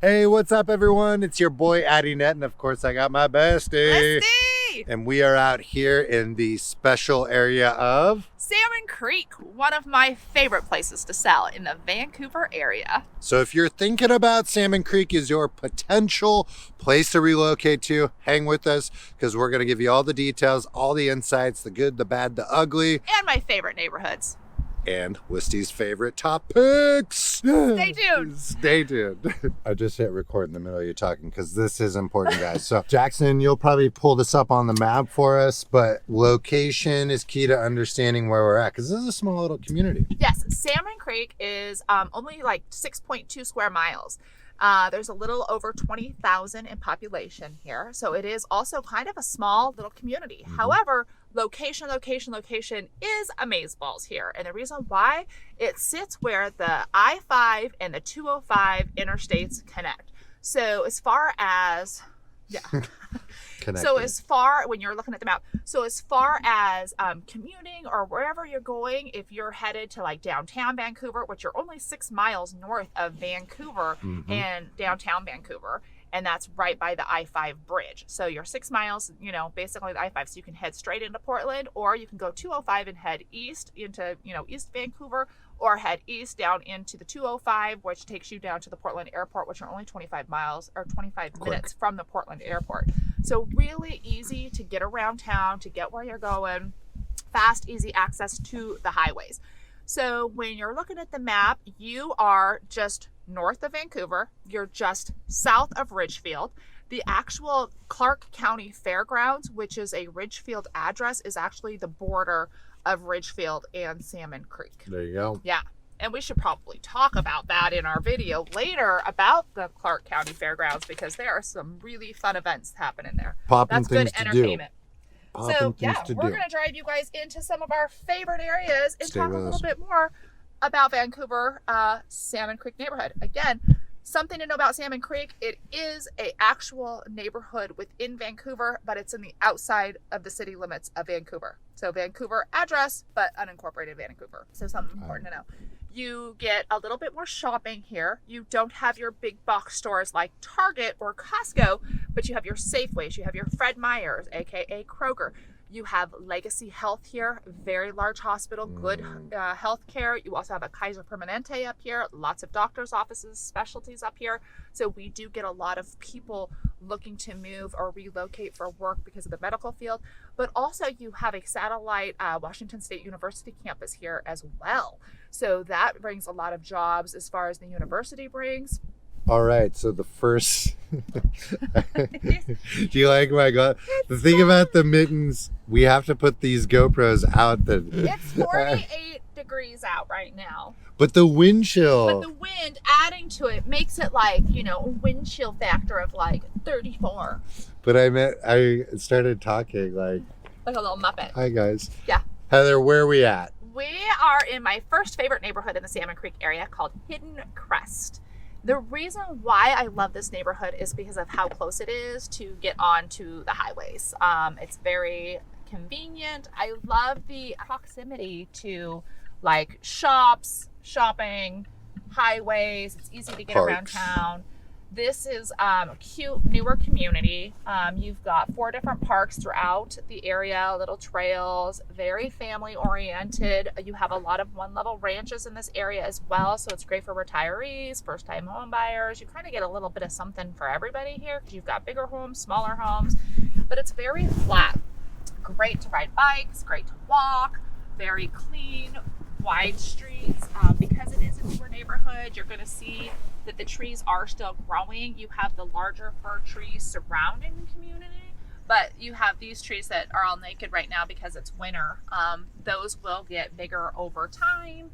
Hey, what's up, everyone? It's your boy, Addie Net, and of course, I got my bestie. And we are out here in the special area of Salmon Creek, one of my favorite places to sell in the Vancouver area. So if you're thinking about Salmon Creek as your potential place to relocate to, hang with us because we're going to give you all the details, all the insights, the good, the bad, the ugly. And my favorite neighborhoods. And Wisty's favorite top picks. Stay tuned. Stay tuned. I just hit record in the middle of you talking because this is important, guys. So Jackson, you'll probably pull this up on the map for us, but location is key to understanding where we're at because this is a small little community. Yes, Salmon Creek is only like 6.2 square miles. There's a little over 20,000 in population here. So it is also kind of a small little community. Mm-hmm. However, location is amazeballs here. And the reason why, it sits where the I-5 and the 205 interstates connect. So as far as, so as far, when you're looking at the map, so as far as commuting or wherever you're going, if you're headed to like downtown Vancouver, which you're only 6 miles north of Vancouver and downtown Vancouver, and that's right by the I-5 bridge. So you're 6 miles, basically the I-5. So you can head straight into Portland, or you can go 205 and head east into, East Vancouver, or head east down into the 205, which takes you down to the Portland airport, which are only 25 miles or 25 minutes from the Portland airport. So really easy to get around town, to get where you're going, fast, easy access to the highways. So when you're looking at the map, you are just north of Vancouver. You're just south of Ridgefield. The actual Clark County Fairgrounds, which is a Ridgefield address, is actually the border of Ridgefield and Salmon Creek. There you go. Yeah. And we should probably talk about that in our video later about the Clark County Fairgrounds because there are some really fun events happening there. Popping That's things good entertainment. So yeah, we're going to drive you guys into some of our favorite areas and talk a little bit more about Vancouver Salmon Creek neighborhood. Again, something to know about Salmon Creek, it is an actual neighborhood within Vancouver, but it's in the outside of the city limits of Vancouver. So Vancouver address, but unincorporated Vancouver. So something important to know. You get a little bit more shopping here. You don't have your big box stores like Target or Costco, but you have your Safeways, you have your Fred Meyers, aka Kroger. You have Legacy Health here, very large hospital, good health care. You also have a Kaiser Permanente up here, lots of doctors' offices, specialties up here. So we do get a lot of people looking to move or relocate for work because of the medical field. But also you have a satellite Washington State University campus here as well. So that brings a lot of jobs as far as the university brings. All right, so the first, do you like my God? The thing about the mittens, we have to put these GoPros out. It's 48 degrees out right now. But the wind chill. But the wind adding to it makes it like, a wind chill factor of like 34. But I started talking like a little Muppet. Hi, guys. Yeah. Heather, where are we at? We are in my first favorite neighborhood in the Salmon Creek area called Hidden Crest. The reason why I love this neighborhood is because of how close it is to get onto the highways. It's very convenient. I love the proximity to like shops, shopping, highways. It's easy to get around town. This is a cute, newer community. You've got 4 different parks throughout the area, little trails, very family oriented. You have a lot of one-level ranches in this area as well, so it's great for retirees, first-time home buyers. You kind of get a little bit of something for everybody here because you've got bigger homes, smaller homes, but it's very flat. Great to ride bikes, great to walk, very clean, wide streets. Because it is a newer neighborhood, you're going to see that the trees are still growing. You have the larger fir trees surrounding the community, but you have these trees that are all naked right now because it's winter. Those will get bigger over time,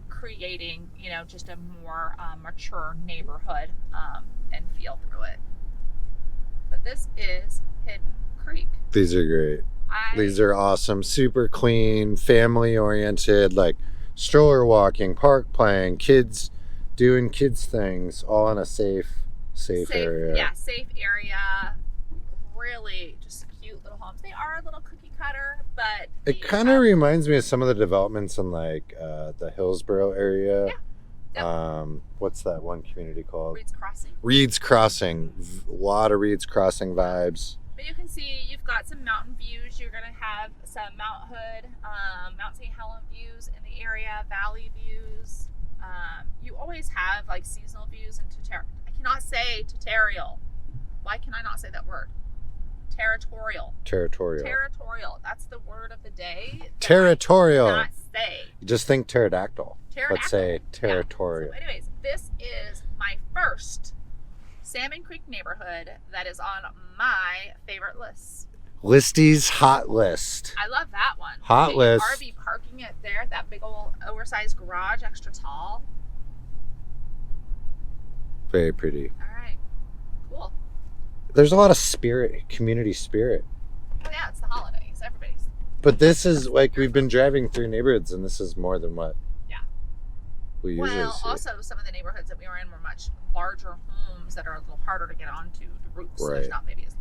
creating, just a more mature neighborhood and feel through it. But this is Hidden Creek. These are great. These are awesome, super clean, family oriented, like stroller walking, park playing, kids doing kids things, all in a safe area. Yeah, safe area. Really just cute little homes. They are a little cookie cutter, but it kind of reminds me of some of the developments in like the Hillsborough area. Yeah. What's that one community called? Reed's Crossing. Reed's Crossing. A lot of Reed's Crossing vibes. But you can see you've got some mountain views. You're going to have some Mount Hood, Mount St. Helen views in the area, valley views. You always have like seasonal views and I cannot say tutorial. Why can I not say that word? Territorial. Territorial. That's the word of the day. Territorial. I cannot say. Just think pterodactyl. Pterodactyl. Let's say territorial. Yeah. So anyways, this is my first Salmon Creek neighborhood that is on my favorite list. Listy's hot list. I love that one. Hot list. RV parking it there, that big old oversized garage, extra tall. Very pretty. All right, cool. There's a lot of spirit, community spirit. Oh yeah, it's the holidays. Everybody's. But this is like, we've been driving through neighborhoods and this is more than what we usually see. Well, also some of the neighborhoods that we were in were much larger homes that are a little harder to get onto the roofs. So there's not maybe as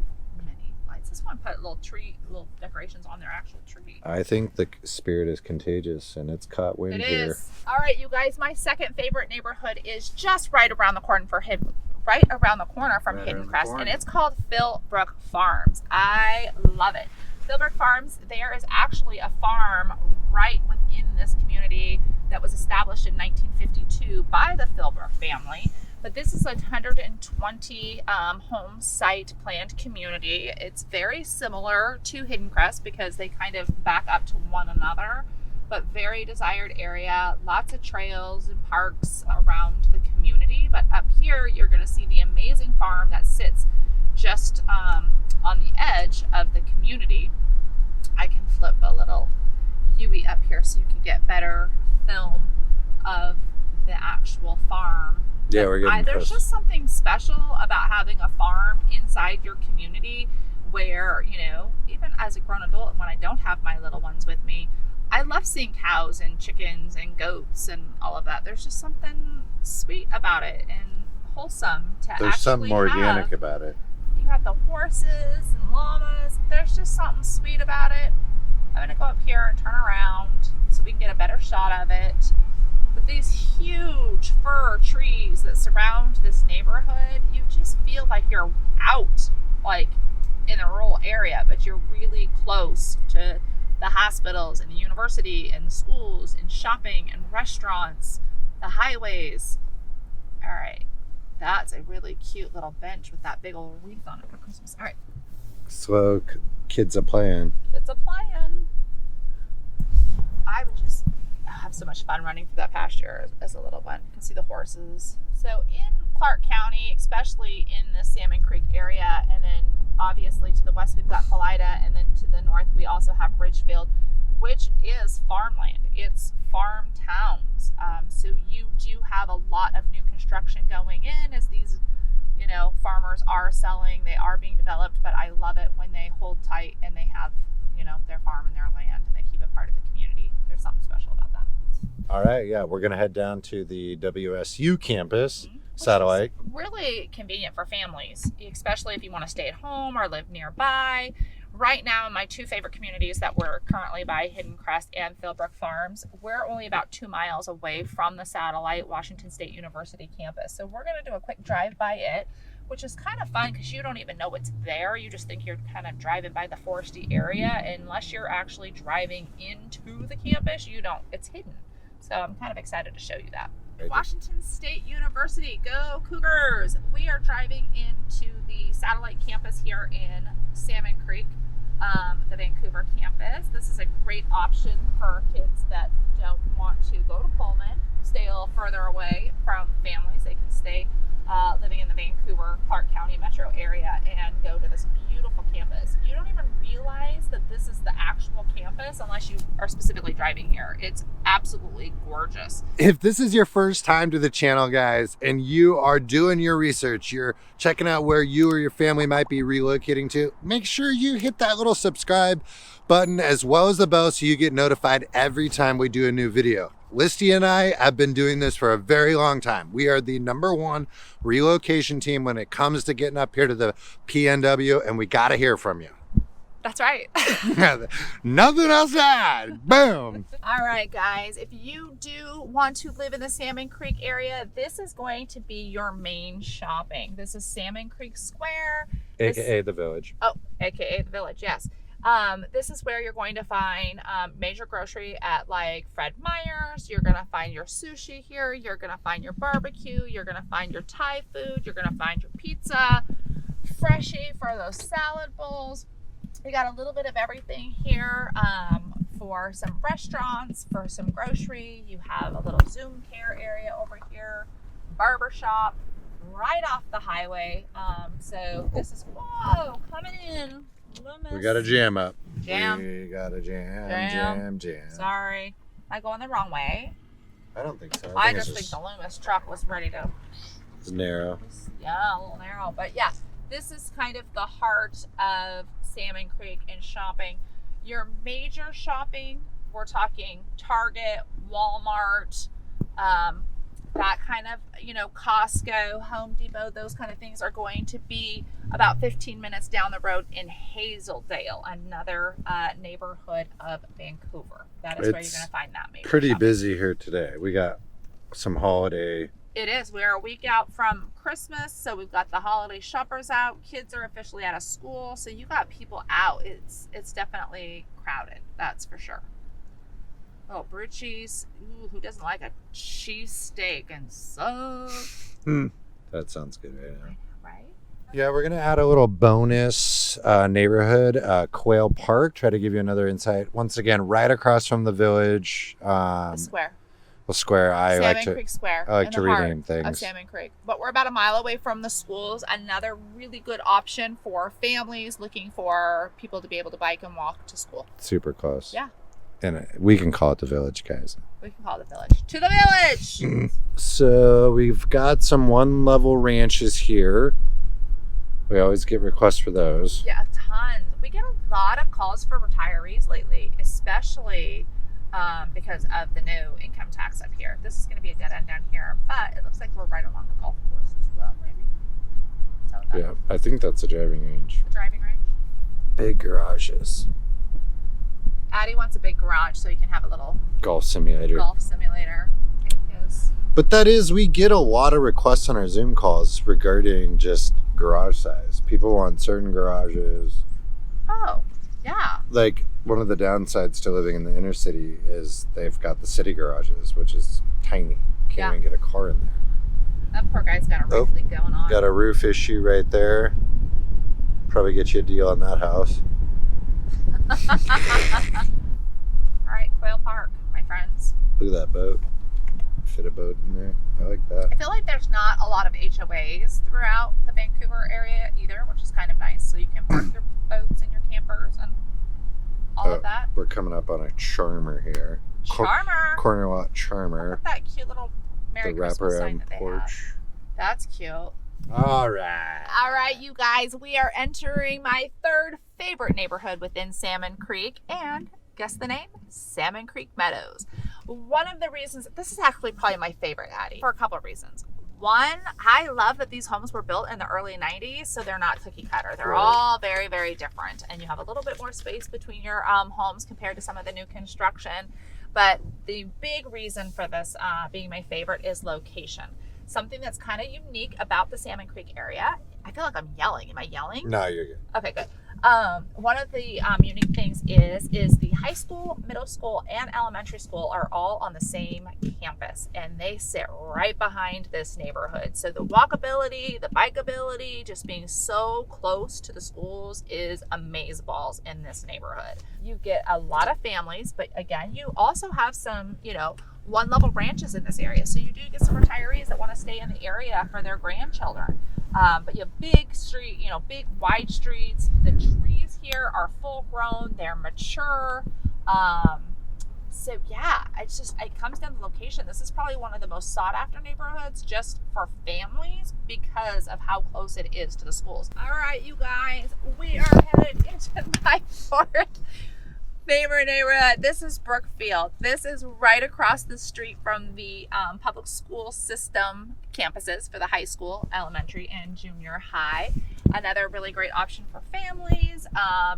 many lights. This one put little decorations on their actual tree. I think the spirit is contagious and it's caught wind here. It is. All right, you guys, my second favorite neighborhood is just right around the corner from Hidden Crest, and it's called Philbrook Farms. I love it. Philbrook Farms, there is actually a farm right within this community that was established in 1952 by the Philbrook family. But this is a 120 home site planned community. It's very similar to Hidden Crest because they kind of back up to one another, but very desired area, lots of trails and parks around the community. But up here, you're going to see the amazing farm that sits just on the edge of the community. I can flip a little UE up here so you can get better film of the actual farm. Yeah, we're getting there's just something special about having a farm inside your community where, you know, even as a grown adult, when I don't have my little ones with me, I love seeing cows and chickens and goats and all of that. There's just something sweet about it and wholesome to actually There's something more have. organic about it. You have the horses and llamas. There's just something sweet about it. I'm going to go up here and turn around so we can get a better shot of it. With these huge fir trees that surround this neighborhood, you just feel like you're out, like in a rural area, but you're really close to the hospitals and the university and schools and shopping and restaurants, the highways. All right. That's a really cute little bench with that big old wreath on it for Christmas. All right. Slow kids a playing. Kids a playing. I would just have so much fun running through that pasture as a little one. You can see the horses. So in Clark County, especially in the Salmon Creek area, and then obviously to the west we've got Philida, and then to the north we also have Ridgefield, which is farmland. It's farm towns. So you do have a lot of new construction going in as these, you know, farmers are selling, they are being developed, but I love it when they hold tight and they have, you know, their farm and their land and they keep it part of the community. There's something special about that. All right, yeah, we're gonna head down to the WSU campus, satellite. Really convenient for families, especially if you want to stay at home or live nearby. Right now, my two favorite communities that we're currently by, Hidden Crest and Philbrook Farms, we're only about 2 miles away from the satellite Washington State University campus. So we're going to do a quick drive by it, which is kind of fun because you don't even know it's there. You just think you're kind of driving by the foresty area. Unless you're actually driving into the campus, you don't. It's hidden. So I'm kind of excited to show you that. Washington State University, go Cougars! We are driving into the satellite campus here in Salmon Creek, the Vancouver campus. This is a great option for kids that don't want to go to Pullman, stay a little further away from families. They can stay living in the Vancouver, Clark County metro area and go to this beautiful campus. You don't even realize that this is the actual campus unless you are specifically driving here. It's absolutely gorgeous. If this is your first time to the channel, guys, and you are doing your research, you're checking out where you or your family might be relocating to, make sure you hit that little subscribe button as well as the bell so you get notified every time we do a new video. Listy and I have been doing this for a very long time. We are the #1 relocation team when it comes to getting up here to the PNW, and we got to hear from you. That's right. Nothing else to add. Boom. All right, guys. If you do want to live in the Salmon Creek area, this is going to be your main shopping. This is Salmon Creek Square. AKA the village. Oh, AKA the village, yes. This is where you're going to find major grocery at like Fred Meyer's. You're going to find your sushi here. You're going to find your barbecue. You're going to find your Thai food. You're going to find your pizza. Freshie for those salad bowls. We got a little bit of everything here for some restaurants, for some grocery. You have a little Zoom care area over here, barber shop, right off the highway. So this is, whoa, coming in. We got a jam up. Jam. We got a jam. Sorry. Am I going the wrong way? I don't think so. I just think the Loomis truck was ready to. It's narrow. Yeah, a little narrow. But yeah, this is kind of the heart of Salmon Creek and shopping. Your major shopping, we're talking Target, Walmart, that kind of, Costco, Home Depot, those kind of things are going to be about 15 minutes down the road in Hazeldale, another neighborhood of Vancouver. That is where you're going to find that major pretty shopping. Busy here today. We got some holiday. It is. We're a week out from Christmas, so we've got the holiday shoppers out. Kids are officially out of school, so you got people out. It's definitely crowded. That's for sure. Oh, brew cheese. Ooh, who doesn't like a cheese steak and sub? That sounds good right now. Right? Yeah, we're going to add a little bonus neighborhood, Quail Park. Try to give you another insight. Once again, right across from the village. The square. Well, square. Salmon Creek Square. I like in to the heart rename things. of Salmon Creek. But we're about a mile away from the schools. Another really good option for families looking for people to be able to bike and walk to school. Super close. Yeah. And we can call it the village, guys. We can call it the village. To the village! So we've got some one-level ranches here. We always get requests for those. Yeah, tons. We get a lot of calls for retirees lately, especially because of the new income tax up here. This is going to be a dead end down here, but it looks like we're right along the golf course as well, maybe. So Yeah, I think that's a driving range. the driving range. Big garages. Addie wants a big garage so he can have a little Golf simulator. golf simulator in his. But we get a lot of requests on our Zoom calls regarding just garage size. People want certain garages. Oh, yeah. Like, one of the downsides to living in the inner city is they've got the city garages, which is tiny. Can't even get a car in there. That poor guy's got a roof leak going on. Got a roof issue right there. Probably get you a deal on that house. All right, Quail Park, my friends. Look at that boat. Fit a boat in there. I like that. I feel like there's not a lot of HOAs throughout the Vancouver area either, which is kind of nice. So you can park your boats and your campers and all of that. We're coming up on a charmer here. Charmer. Corner lot charmer. Look at that cute little Merry Christmas sign that they porch. have. That's cute. All right. All right, you guys, we are entering my third favorite neighborhood within Salmon Creek, and guess the name? Salmon Creek Meadows. One of the reasons, this is actually probably my favorite, Addie, for a couple of reasons. One, I love that these homes were built in the early 90s, so they're not cookie cutter. They're all very, very different, and you have a little bit more space between your homes compared to some of the new construction. But the big reason for this being my favorite is location. Something that's kind of unique about the Salmon Creek area. I feel like I'm yelling. Am I yelling? No, you're good. Okay, good. One of the unique things is the high school, middle school, and elementary school are all on the same campus, and they sit right behind this neighborhood. So the walkability, the bikeability, just being so close to the schools is amazeballs in this neighborhood. You get a lot of families, but again, you also have some, one-level ranches in this area. So you do get some retirees that want to stay in the area for their grandchildren. But you have big street, big wide streets. The trees here are full grown. They're mature. So yeah, it comes down to location. This is probably one of the most sought after neighborhoods just for families because of how close it is to the schools. All right, you guys, we are headed into my favorite neighborhood. This is Brookfield. This is right across the street from the public school system campuses for the high school, elementary, and junior high. Another really great option for families,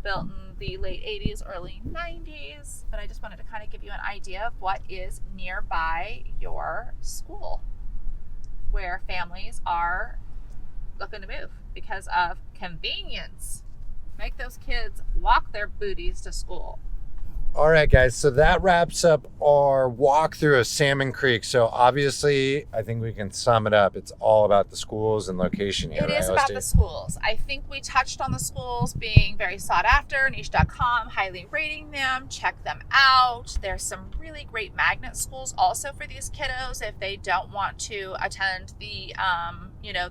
built in the late 80s, early 90s. But I just wanted to kind of give you an idea of what is nearby your school, where families are looking to move because of convenience. Make those kids walk their booties to school. All right, guys. So that wraps up our walkthrough of Salmon Creek. So obviously, I think we can sum it up. It's all about the schools and location here, It right, is about Leslie? the schools. I think we touched on the schools being very sought after. Niche.com, highly rating them. Check them out. There's some really great magnet schools also for these kiddos if they don't want to attend the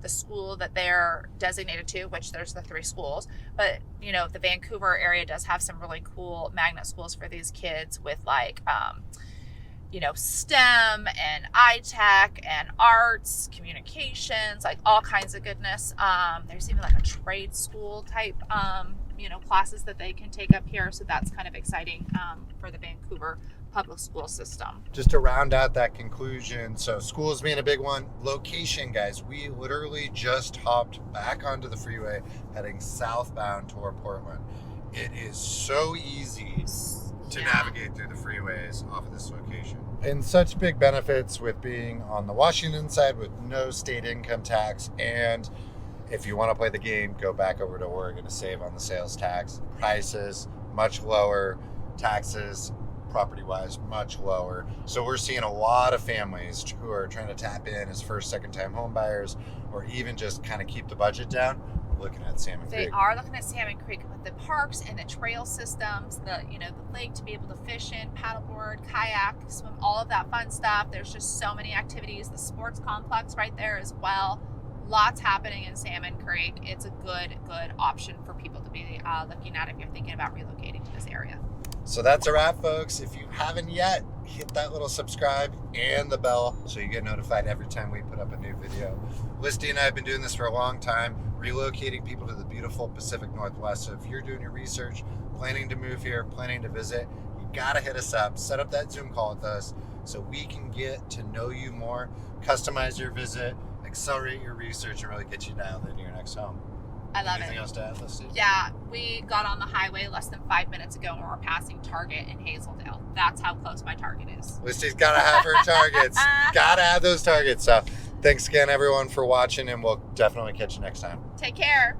the school that they're designated to, which there's the 3 schools. But, the Vancouver area does have some really cool magnet schools for these kids with like, STEM and iTech and arts, communications, like all kinds of goodness. There's even like a trade school type, classes that they can take up here. So that's kind of exciting for the Vancouver public school system. Just to round out that conclusion, so schools being a big one, location, guys. We literally just hopped back onto the freeway heading southbound toward Portland. It is so easy to navigate through the freeways off of this location. And such big benefits with being on the Washington side with no state income tax. And if you want to play the game, go back over to Oregon to save on the sales tax. Prices much lower, taxes property-wise much lower. So we're seeing a lot of families who are trying to tap in as first, second-time home buyers, or even just kind of keep the budget down, looking at Salmon Creek. They are looking at Salmon Creek with the parks and the trail systems, the lake to be able to fish in, paddleboard, kayak, swim, all of that fun stuff. There's just so many activities. The sports complex right there as well. Lots happening in Salmon Creek. It's a good option for people to be looking at if you're thinking about relocating to this area. So that's a wrap, folks. If you haven't yet, hit that little subscribe and the bell so you get notified every time we put up a new video. Listy and I have been doing this for a long time, relocating people to the beautiful Pacific Northwest. So if you're doing your research, planning to move here, planning to visit, you gotta hit us up, set up that Zoom call with us so we can get to know you more, customize your visit, accelerate your research, and really get you dialed into your next home. I love Anything it. else to add, Listy? Yeah, we got on the highway less than 5 minutes ago and we're passing Target in Hazeldale. That's how close my Target is. Listy's gotta have her targets. Gotta have those targets. So thanks again, everyone, for watching, and we'll definitely catch you next time. Take care.